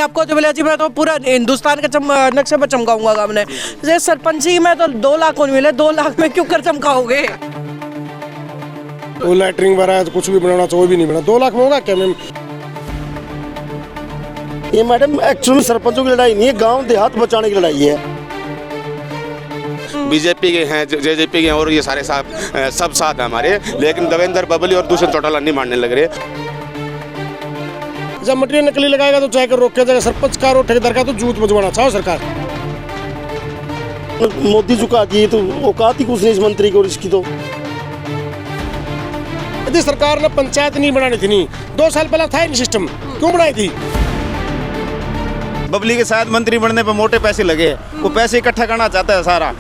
आपको जो मिला जी, मैं तो पूरा हिंदुस्तान के नक्शे पर चमकाऊंगा काम ने। जैसे सरपंची में तो 2 लाख को नहीं मिले, 2 लाख में क्यों कर चमकाओगे? वो लैटरिंग वगैरह तो कुछ भी बनाना चाहिए भी नहीं बना, 2 लाख में होगा क्या मैम? ये मैडम एक्चुअली सरपंचों की लड़ाई नहीं है, गांव देहात बचाने की लड़ाई है। बीजेपी के हैं, जेजेपी के हैं और ये सारे सब साथ हैं हमारे, लेकिन देवेंद्र बबली और दूसरे चौटाला नहीं मानने लग रहे। जब मटेरियल नकली लगाएगा तो चाहे कर रोक जाएगा, सरपंच का और ठेकेदार का तो जूत बजवाना चाहो सरकार। मोदी झुका दिए तो औकात ही कुछ नहीं इस मंत्री को, इसकी तो यदि सरकार ने पंचायत नहीं बनानी थी, नहीं 2 साल पहले था ही नहीं सिस्टम, क्यों बनाई थी? बबली के साथ मंत्री बनने पर मोटे पैसे लगे, वो पैसे इकट्ठा करना चाहता है सारा।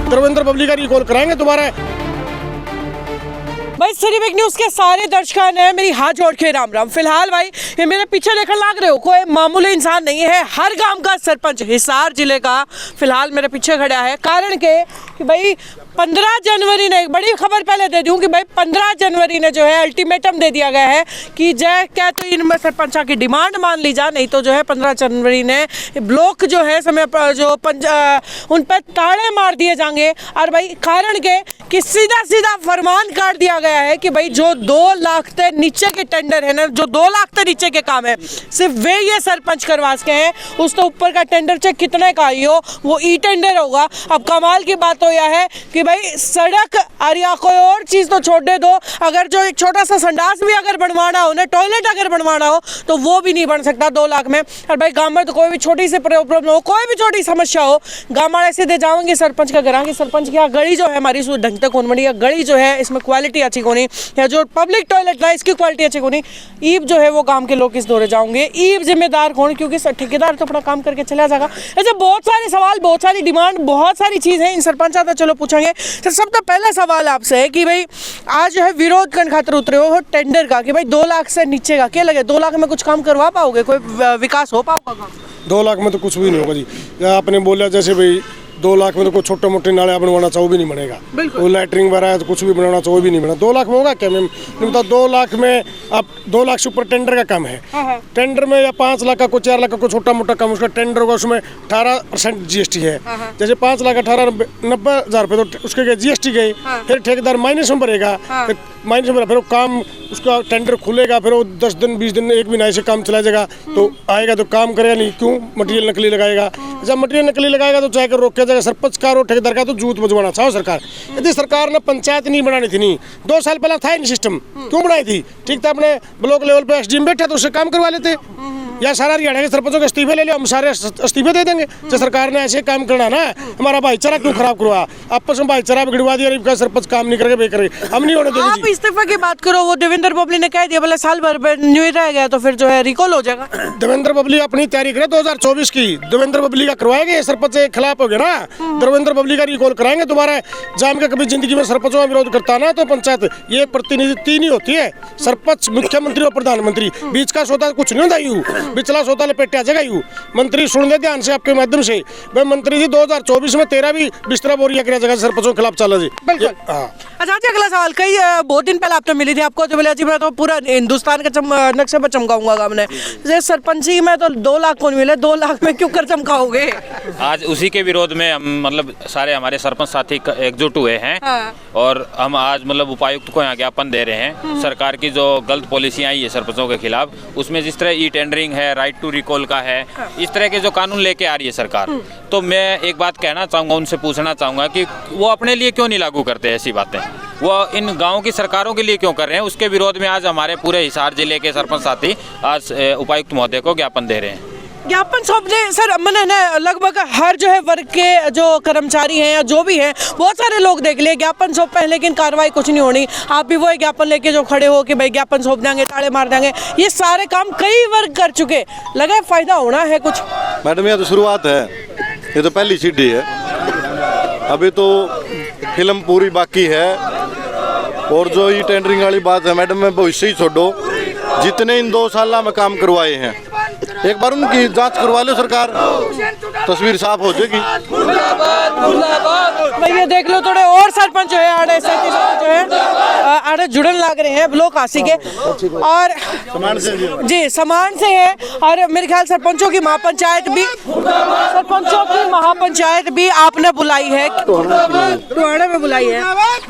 देवेंद्र बबली का रिकॉल कराएंगे दोबारा। भाई सिटी बिग न्यूज़ के सारे दर्शकों ने मेरी हाथ जोड़ के राम राम। फिलहाल भाई ये मेरे पीछे देखकर लग रहे हो कोई मामूली इंसान नहीं है, हर गांव का सरपंच हिसार जिले का फिलहाल मेरे पीछे खड़ा है। कारण के कि भाई 15 जनवरी ने, एक बड़ी खबर पहले दे दूं कि भाई 15 जनवरी ने जो है अल्टीमेटम दे दिया गया है कि जय क्या तो इनमें सरपंचा की डिमांड मान ली जा, नहीं तो जो है 15 जनवरी ने ब्लॉक जो है समय पर जो उन पर ताड़े मार दिए जाएंगे। और भाई कारण के कि सीधा फरमान काट दिया गया है कि भाई जो 2 लाख से नीचे के टेंडर है ना, जो 2 लाख से नीचे के काम है सिर्फ वे ये सरपंच करवा सके हैं। उस तो ऊपर का टेंडर चाहे कितने का ही हो वो ई टेंडर होगा। अब कमाल की बात तो यह है कि भाई सड़क और या कोई और चीज तो छोड़ दे दो, अगर जो एक छोटा सा संडास भी अगर बनवाना हो ना, टॉयलेट अगर बनवाना हो तो वो भी नहीं बन सकता 2 लाख में। और भाई गांव में तो कोई भी छोटी सी प्रॉब्लम हो, कोई भी छोटी समस्या हो, गांव वाले सीधे जाओगे सरपंच का घर आएंगे, सरपंच की गली जो है हमारी ढंग तक कौन बनी, गली जो है इसमें क्वालिटी अच्छी कोनी, या जो पब्लिक टॉयलेट है इसकी क्वालिटी अच्छी कोनी, ईब जो है वो गांव के लोग किस दौरे जाओगे, ईब जिम्मेदार कौन, क्योंकि ठेकेदार तो अपना काम करके चला जाएगा। ऐसे बहुत सारे सवाल, बहुत सारी डिमांड, बहुत सारी चीज़ है इन सरपंच आता, चलो पूछेंगे। तो सबसे पहला सवाल आपसे है कि भाई आज जो है विरोध करने खातिर उतरे हो टेंडर का कि भाई 2 लाख से नीचे का क्या लगे, 2 लाख में कुछ काम करवा पाओगे, कोई विकास हो पाओगा? 2 लाख में तो कुछ भी नहीं होगा जी। आपने बोला जैसे भाई 2 लाख में तो कोई छोटे मोटे नाले बनवाना चाहो भी नहीं बनेगा, वो लैटरिंग वगैरह तो कुछ भी बनाना चाहो भी नहीं बना, 2 लाख में होगा क्या मैम? नहीं बता, 2 लाख में आप 2 लाख से ऊपर टेंडर का काम है, टेंडर में या 5 लाख का कोई 4 लाख का कोई छोटा मोटा काम, उसका टेंडर होगा, उसमें 18% GST है। जैसे 5 लाख 90,000 रुपये तो उसके GST गए, फिर ठेकेदार माइनस में भरेगा, माइनस में फिर वो काम उसका टेंडर खुलेगा, फिर वो 10 दिन 20 दिन 1 महीने से काम चला जाएगा, तो आएगा तो काम करेगा नहीं, क्यों? मटेरियल नकली लगाएगा। जब मटेरियल नकली लगाएगा तो चाहे कर रोक जाएगा, सरपंच का और ठेकेदार का तो जूत बजवाना चाहो सरकार। यदि सरकार ने पंचायत नहीं बनानी थी, नहीं 2 साल पहले था ही नहीं सिस्टम, क्यों बनाई थी? ठीक था, अपने ब्लॉक लेवल पे SDM बैठा तो उससे काम करवा लेते, या सारा हरियाणा के सरपंचों के इस्तीफे ले लो, हम सारे इस्तीफे दे देंगे। जो सरकार ने ऐसे काम करना ना, हमारा भाईचारा क्यों खराब करवा, आपस में भाईचारा बिगड़वा दिया, सरपंच काम नहीं करके बेकर हम नहीं होने देंगे। आप इस्तीफे की बात करो, वो देवेंद्र बबली ने कह दिया बोले साल भर न्यू रह गया तो फिर जो है रिकॉल हो जाएगा। देवेंद्र बबली अपनी तैयारी करे 2024 की, देवेंद्र बबली का करवाएंगे, सरपंच के खिलाफ हो गया ना, देवेंद्र बबली का रिकॉल कराएंगे दोबारा। जाम के कभी जिंदगी में सरपंचों का विरोध करता ना तो पंचायत ये प्रतिनिधि 3 ही होती है, सरपंच, मुख्यमंत्री और प्रधानमंत्री, बीच का सौदा कुछ नहीं होता, यू बिचला सौदा लपेटे आ जाएगा। यू मंत्री सुन ले ध्यान से आपके माध्यम से, भाई मंत्री जी 2024 में 13 भी बिस्तरा बोरिया किया जाएगा सरपंचों के खिलाफ चला जी। अच्छा जी, अगला सवाल, कई बहुत दिन पहले आपने मिली थी, आपको जो मिला जी, मैं तो पूरा हिंदुस्तान के नक्शे पर चमकाऊंगा काम ने। जैसे सरपंची में तो 2 लाख को नहीं मिले, 2 लाख में क्यों कर चमकाओगे? आज उसी के विरोध में हम मतलब सारे हमारे सरपंच साथी एकजुट हुए हैं। और हम आज मतलब उपायुक्त को यहाँ ज्ञापन दे रहे हैं, सरकार की जो गलत पॉलिसियाँ आई है सरपंचों के खिलाफ, उसमें जिस तरह ई टेंडरिंग है, राइट टू रिकॉल का है, इस तरह के जो कानून लेके आ रही है सरकार, तो मैं एक बात कहना चाहूँगा, उनसे पूछना चाहूँगा कि वो अपने लिए क्यों नहीं लागू करते ऐसी बातें, वो इन गाँव की सरकारों के लिए क्यों कर रहे हैं। उसके विरोध में आज हमारे पूरे हिसार जिले के सरपंच साथी आज उपायुक्त महोदय को ज्ञापन दे रहे हैं। ज्ञापन सौंपने सर, मैंने ना लगभग हर जो है वर्ग के जो कर्मचारी हैं या जो भी हैं, बहुत सारे लोग देख लिए ज्ञापन सौंपे हैं, लेकिन कार्रवाई कुछ नहीं होनी। आप भी वो ज्ञापन लेके जो खड़े हो कि भाई ज्ञापन सौंप देंगे, ताड़े मार देंगे, ये सारे काम कई वर्ग कर चुके, लगा फायदा होना है कुछ? मैडम ये तो शुरुआत है, ये तो पहली सीढ़ी है, अभी तो फिल्म पूरी बाकी है। और जो ये टेंडरिंग वाली बात है मैडम, मैं भविष्य ही छोड़ो, जितने इन 2 साल में काम करवाए हैं एक बार उनकी जांच करवा लो सरकार, तस्वीर साफ हो जाएगी। भाई ये देख लो, थोड़े और सरपंच जो है आड़े से जो है आड़े जुड़न लग रहे हैं ब्लॉक आसी के, और जी समान से है। और मेरे ख्याल सरपंचों की महापंचायत भी आपने बुलाई है, टोहाना में बुलाई है।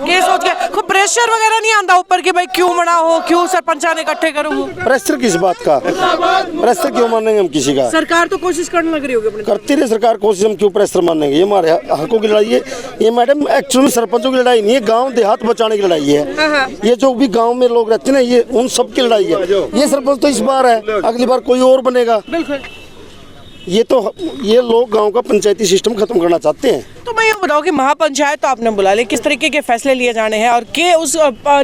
ये सोच के कोई प्रेशर वगैरह नहीं आता ऊपर कि भाई क्यों मना हो, क्यों सरपंचा ने इकट्ठे करूँ? प्रेशर किस बात का, प्रेशर क्यों मानेंगे हम किसी का? सरकार तो कोशिश करने लग रही होगी अपने, करती रहे सरकार कोशिश, हम क्यों प्रेशर मानेंगे? ये हमारे हकों की लड़ाई है ये मैडम, एक्चुअली सरपंचों की लड़ाई नहीं है, गांव देहात बचाने की लड़ाई है। ये जो भी गांव में लोग रहते हैं ना, ये उन सब की लड़ाई है। ये सरपंच तो इस बार है, अगली बार कोई और बनेगा। बिल्कुल। ये लोग गांव का पंचायती सिस्टम खत्म करना चाहते हैं। तो मैं ये बताऊँ कि महापंचायत तो आपने बुला ली, किस तरीके के फैसले लिए जाने हैं और के उस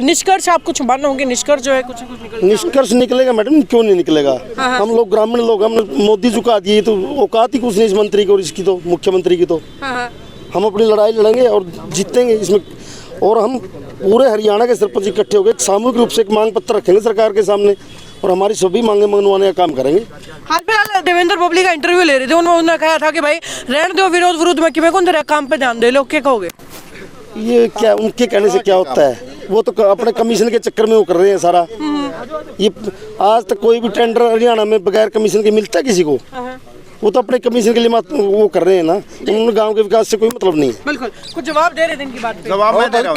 निष्कर्ष आप कुछ मान होंगे? निष्कर्ष जो है कुछ निष्कर्ष निकलेगा मैडम, क्यों नहीं निकलेगा? हम लोग ग्रामीण लोग, हमने मोदी झुका दिए तो औकात ही कुछ नहीं इस मंत्री की और इसकी तो मुख्यमंत्री की। तो हम अपनी लड़ाई लड़ेंगे और जीतेंगे इसमें। और हम पूरे हरियाणा के सरपंच इकट्ठे हो गए, सामूहिक रूप से एक मांग पत्र रखेंगे सरकार के सामने और हमारी सभी मांगे मनवाने का काम करेंगे। हाल फिलहाल देवेंद्र बबली का इंटरव्यू ले रहे थे, उन्होंने कहा था कि भाई रहने दो विरोध विरोध में, कि मैं कौन तेरा काम पे ध्यान दे लो, क्या कहोगे? ये क्या उनके कहने से क्या होता है? वो तो अपने कमीशन के चक्कर में वो कर रहे हैं सारा। ये आज तक कोई भी टेंडर हरियाणा में बगैर कमीशन के मिलता है किसी को? वो तो अपने कमीशन के लिए वो कर रहे हैं ना, उन गांव के विकास से कोई मतलब नहीं है। बिल्कुल, कुछ जवाब दे रहे थे इनकी बात पे। जवाब मैं दे रहा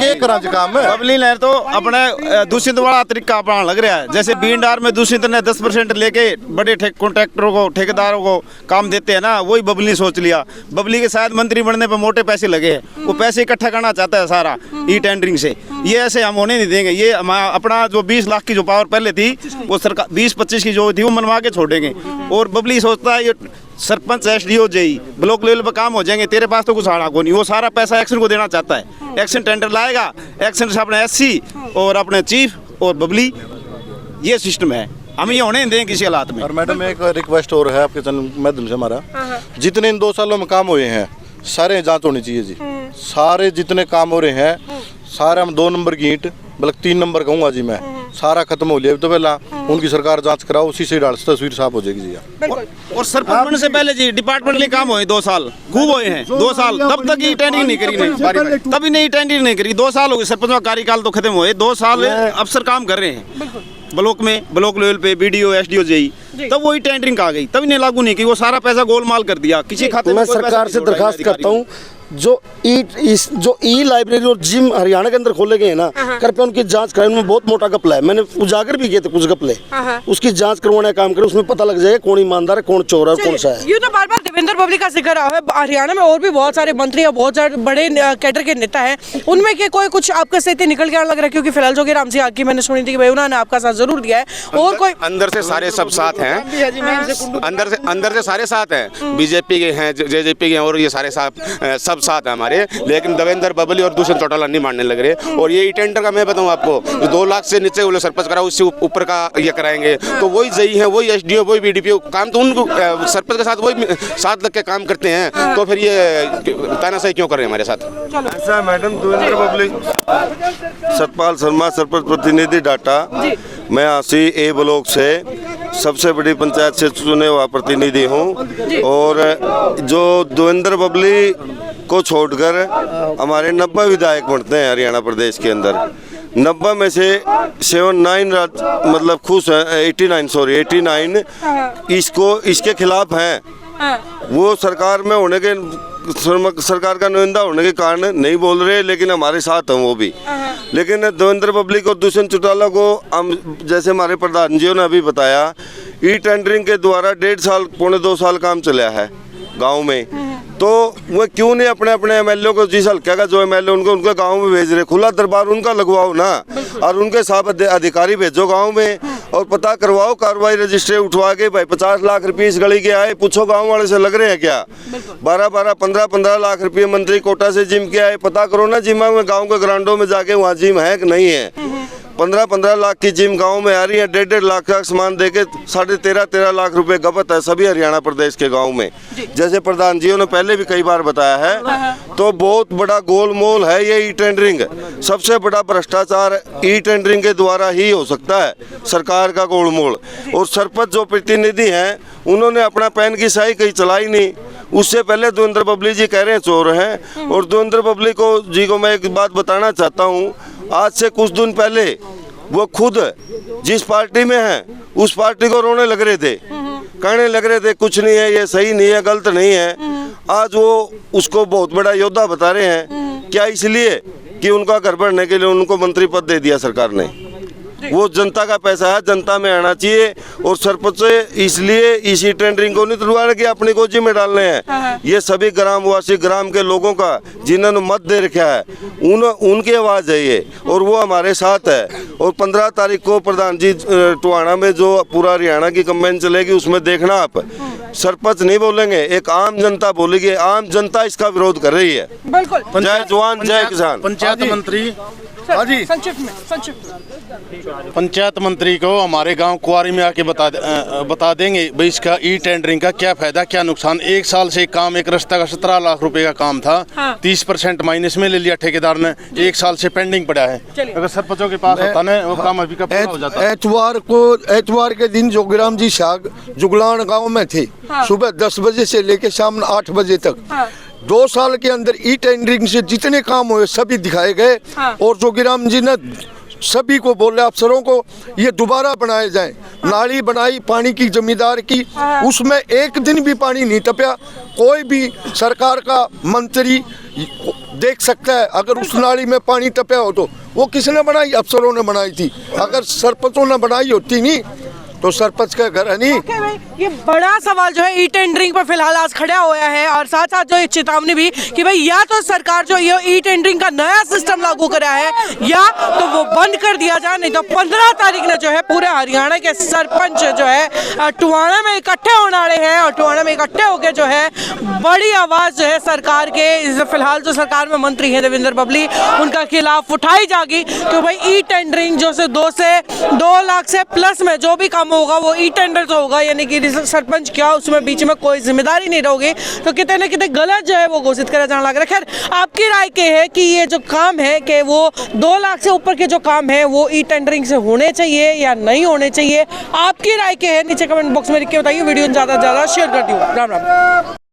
हूं। बबली ने तो अपने दूषित वाला तरीका अपनाने लग रहा है। जैसे बीनडार में दूषित ने 10% लेके बड़े कॉन्ट्रैक्टरों को, ठेकेदारों को काम देते हैं ना, वही बबली ने सोच लिया। बबली के शायद मंत्री बनने पर मोटे पैसे लगे हैं, वो पैसे इकट्ठा करना चाहता है सारा ई टेंडरिंग से। ये ऐसे हम होने नहीं देंगे। ये अपना जो 20 लाख की जो पावर पहले थी, वो सरकार 20-25 की जो थी वो मनवा के छोड़ेंगे। और बबली सोचता है ये sarpanch SDO JE block level पर काम हो जाएंगे, तेरे पास तो कुछ आना को नहीं। वो सारा पैसा एक्शन को देना चाहता है। एक्शन टेंडर लाएगा, एक्शन से अपने SC और अपने चीफ और बबली, ये सिस्टम है। हम ये होने नहीं देंगे किसी हालात में। और मैडम एक रिक्वेस्ट और है आपके चैनल माध्यम से हमारा, जितने इन 2 सालों में काम हुए हैं सारे जांच होनी चाहिए जी। सारे जितने काम हो रहे हैं सारे, हम 2 नंबर की ईंट बल्कि 3 नंबर कहूँगा जी मैं, सारा खत्म हो लिया। तो पहला उनकी सरकार जांच कराओ, उसी से डाल तस्वीर साफ हो जाएगी जी। और सरपंच बनने से पहले जी डिपार्टमेंटली काम हुए 2 साल खूब हुए हैं। 2 साल तब तक ये टेंडरिंग नहीं करी, तभी नहीं टेंडरिंग नहीं करी। 2 साल हो गए सरपंच का कार्यकाल तो खत्म हुए, 2 साल अफसर काम कर रहे हैं ब्लॉक में, ब्लॉक लेवल पे BDO SDO जेई, तब वही टेंडरिंग आ गई, तभी नहीं लागू नहीं की। वो सारा पैसा गोलमाल कर दिया किसी खाते में। मैं सरकार से दरखास्त करता हूँ, जो ई लाइब्रेरी और जिम हरियाणा के अंदर खोले गए हैं ना, कृपया उनकी जांच कराएं। उनमें बहुत मोटा घपला है, मैंने उजागर भी किए थे कुछ घपले, उसकी जांच करवाने का काम करें। उसमें पता लग जाएगा कौन ईमानदार है, कौन चोर है, कौन सा है। ये तो बार बार देवेंद्र बबली का जिक्र रहा है। हरियाणा में और भी बहुत सारे मंत्री और बहुत सारे बड़े कैडर के नेता हैं, उनमें के कोई कुछ आपके से निकल के आने लग रहा है? क्योंकि फिलहाल जो कि राम सिंह आगे मैंने सुनी थी कि भाई उन्होंने आपका साथ जरूर दिया है, और कोई अंदर से सारे सब साथ हैं, अंदर से सारे साथ हैं। BJP के हैं, JJP के हैं, और ये सारे सब साथ हैं हमारे। लेकिन देवेंद्र बबली और दूसरे चौटाला नहीं मानने लग रहे। और ये टेंडर का मैं बताऊं आपको, 2 लाख से नीचे वो सरपंच कराओ, उससे ऊपर का ये कराएंगे। तो वही जेई है, वही SDO, वही BDPO काम तो उनको सरपंच के साथ वही साथ लग के काम करते हैं। तो फिर ये तानाशाही क्यों कर रहे हैं हमारे साथ? ऐसा मैडम, देवेंद्र बबली, सतपाल शर्मा, सरपंच प्रतिनिधि डाटा। मैं आसी A ब्लॉक से सबसे बड़ी पंचायत से चुने हुआ प्रतिनिधि हूँ। और जो देवेंद्र बबली को छोड़कर हमारे 90 विधायक बनते हैं हरियाणा प्रदेश के अंदर। 90 में से 79 मतलब खुश है, 89 इसके खिलाफ हैं। वो सरकार में होने के, सरकार का नुमाइंदा होने के कारण नहीं बोल रहे, लेकिन हमारे साथ हैं वो भी। लेकिन देवेंद्र बबली को, दुष्यंत चौटाला को हम, जैसे हमारे प्रधान जी ने अभी बताया, ई टेंडरिंग के द्वारा 1.5 साल, 2.25 साल काम चला है गांव में। तो वो क्यों नहीं अपने MLA को, जिस हल्के का जो MLA उनके गांव में भेज रहे? खुला दरबार उनका लगवाओ ना, और उनके साथ अधिकारी भेजो गांव में और पता करवाओ, कार्रवाई रजिस्ट्री उठवा के। भाई 50 लाख रुपये इस गली के आए, पूछो गांव वाले से लग रहे हैं क्या? 12-12, 15-15 लाख रुपये मंत्री कोटा से जिम के आए, पता करो ना जिम में, गाँव के ग्राउंडों में जाके वहाँ जिम है कि नहीं है। 15-15 लाख की जिम गांव में आ रही है, 1.5 लाख का सामान देके 13.5 लाख रुपए गपत है सभी हरियाणा प्रदेश के गांव में। जैसे प्रधान जी ने पहले भी कई बार बताया है, तो बहुत बड़ा गोलमोल है ये ई टेंडरिंग। सबसे बड़ा भ्रष्टाचार ई टेंडरिंग के द्वारा ही हो सकता है, सरकार का गोलमोल। और सरपंच जो प्रतिनिधि हैं उन्होंने अपना पैन की स्याही कहीं चलाई नहीं। उससे पहले देवेंद्र बबली जी कह रहे हैं चोर हैं, और देवेंद्र बबली जी को मैं एक बात बताना चाहता हूँ। आज से कुछ दिन पहले वो खुद जिस पार्टी में है उस पार्टी को रोने लग रहे थे, कहने लग रहे थे कुछ नहीं है, ये सही नहीं है, गलत नहीं है। आज वो उसको बहुत बड़ा योद्धा बता रहे हैं। क्या इसलिए कि उनका घर भरने के लिए उनको मंत्री पद दे दिया सरकार ने? वो जनता का पैसा है, जनता में आना चाहिए। और सरपंच इसलिए इसी टेंडरिंग को नहीं तुड़वाने की अपनी गोजी में डालने हैं। ये सभी ग्रामवासी, ग्राम के लोगों का जिन्होंने मत दे रखा है, उनकी आवाज़ है ये, और वो हमारे साथ है। और 15 तारीख को प्रधान जी टुहाना में जो पूरा हरियाणा की कंपेन चलेगी उसमें देखना आप, सरपंच नहीं बोलेंगे, एक आम जनता बोलेगी। आम जनता इसका विरोध कर रही है। बिल्कुल। जय जवान जय किसान। पंचायत मंत्री जी संक्षिप्त में पंचायत मंत्री को हमारे गांव कुआरी में आके बता देंगे भाई इसका ई टेंडरिंग का क्या फायदा क्या नुकसान। एक साल से काम, एक रास्ता का 17 लाख रुपए का काम था, 30% माइनस में ले लिया ठेकेदार ने, एक साल से पेंडिंग पड़ा है। अगर सरपंचों के पास होता ना वो काम अभी का पूरा हो जाता। एतवार के दिन जोगीराम जी शाग जुगलान गाँव में थे, सुबह 10 बजे से लेकर शाम 8 बजे तक। 2 साल के अंदर ई टेंडरिंग से जितने काम हुए सभी दिखाए गए। और जोगीराम जी ने सभी को बोले अफसरों को ये दोबारा बनाए जाएं। नाली बनाई पानी की जमींदार की, उसमें एक दिन भी पानी नहीं टपया। कोई भी सरकार का मंत्री देख सकता है अगर उस नाली में पानी टपया हो तो वो किसने बनाई? अफसरों ने बनाई थी। अगर सरपंचों ने बनाई होती नहीं तो सरपंच का घर है नहीं। ये बड़ा सवाल जो है ई टेंडरिंग पर फिलहाल आज खड़ा हुआ है, और साथ साथ जो चेतावनी भी कि भाई या तो सरकार जो ये ई टेंडरिंग का नया सिस्टम लागू करा है या तो वो बंद कर दिया जाए, नहीं तो 15 तारीख ने जो है पूरे हरियाणा के सरपंच जो है टुहाना में इकट्ठे होने वाले हैं। और टुहाना में इकट्ठे होकर जो है बड़ी आवाज़ जो है सरकार के, फिलहाल जो सरकार में मंत्री हैं देवेंद्र बबली, उनका खिलाफ उठाई जाएगी। तो भाई ई टेंडरिंग जो से 2 लाख से प्लस में जो भी काम होगा वो ई टेंडर तो होगा, यानी कि सरपंच क्या उसमें बीच में कोई जिम्मेदारी नहीं रहोगी। तो कितने न कितने गलत जो है वो घोषित करा जाने लग रहा है। खैर आपकी राय क्या है कि ये जो काम है कि वो 2 लाख से ऊपर के जो काम है वो ई टेंडरिंग से होने चाहिए या नहीं होने चाहिए? आपकी राय क्या है नीचे कमेंट बॉक्स में लिख के बताइए। वीडियो ज़्यादा से ज़्यादा शेयर कर दियो। राम राम।